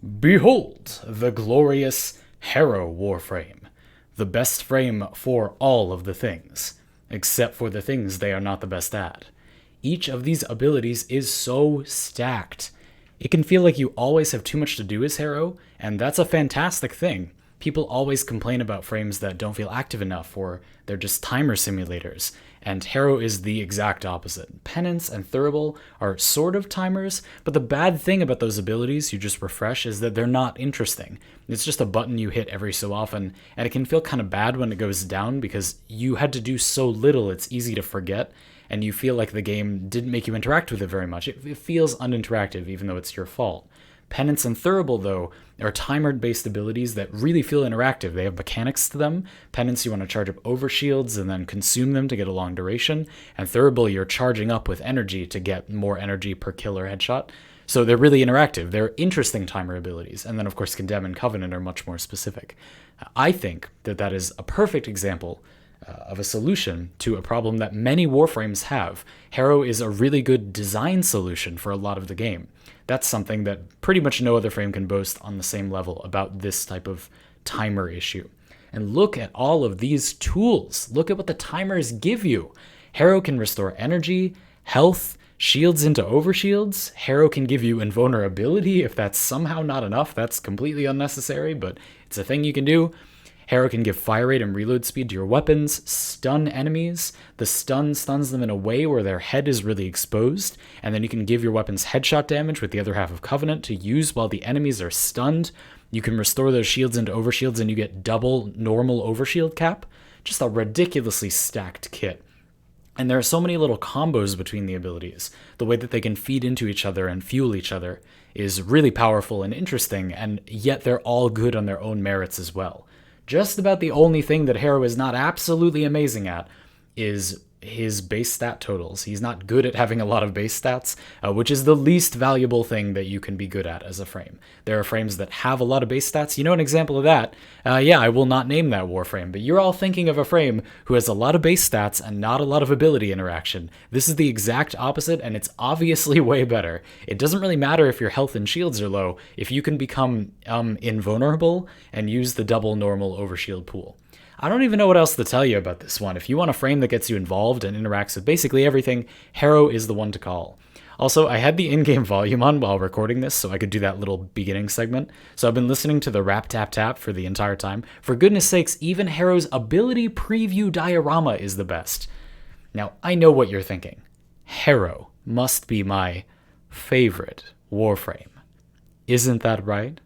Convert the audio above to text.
Behold, the glorious Harrow Warframe, the best frame for all of the things, except for the things they are not the best at. Each of these abilities is so stacked. It can feel like you always have too much to do as Harrow, and that's a fantastic thing. People always complain about frames that don't feel active enough, or they're just timer simulators, and Harrow is the exact opposite. Penance and Thurible are sort of timers, but the bad thing about those abilities you just refresh is that they're not interesting. It's just a button you hit every so often, and it can feel kind of bad when it goes down because you had to do so little it's easy to forget, and you feel like the game didn't make you interact with it very much. It feels uninteractive even though it's your fault. Penance and Thurible, though, are timer-based abilities that really feel interactive. They have mechanics to them. Penance, you want to charge up overshields and then consume them to get a long duration. And Thurible, you're charging up with energy to get more energy per kill or headshot. So they're really interactive. They're interesting timer abilities. And then, of course, Condemn and Covenant are much more specific. I think that is a perfect example of a solution to a problem that many Warframes have. Harrow is a really good design solution for a lot of the game. That's something that pretty much no other frame can boast on the same level about this type of timer issue. And look at all of these tools. Look at what the timers give you. Harrow can restore energy, health, shields into overshields. Harrow can give you invulnerability. If that's somehow not enough, that's completely unnecessary, but it's a thing you can do. Harrow can give fire rate and reload speed to your weapons, stun enemies. The stun stuns them in a way where their head is really exposed, and then you can give your weapons headshot damage with the other half of Covenant to use while the enemies are stunned. You can restore those shields into overshields and you get double normal overshield cap. Just a ridiculously stacked kit. And there are so many little combos between the abilities. The way that they can feed into each other and fuel each other is really powerful and interesting, and yet they're all good on their own merits as well. Just about the only thing that Harrow is not absolutely amazing at is his base stat totals. He's not good at having a lot of base stats, which is the least valuable thing that you can be good at as a frame. There are frames that have a lot of base stats. You know an example of that? Yeah, I will not name that Warframe, but you're all thinking of a frame who has a lot of base stats and not a lot of ability interaction. This is the exact opposite, and it's obviously way better. It doesn't really matter if your health and shields are low if you can become invulnerable and use the double normal overshield pool. I don't even know what else to tell you about this one. If you want a frame that gets you involved and interacts with basically everything, Harrow is the one to call. Also, I had the in-game volume on while recording this, so I could do that little beginning segment. So I've been listening to the rap tap tap for the entire time. For goodness sakes, even Harrow's ability preview diorama is the best. Now, I know what you're thinking. Harrow must be my favorite Warframe. Isn't that right?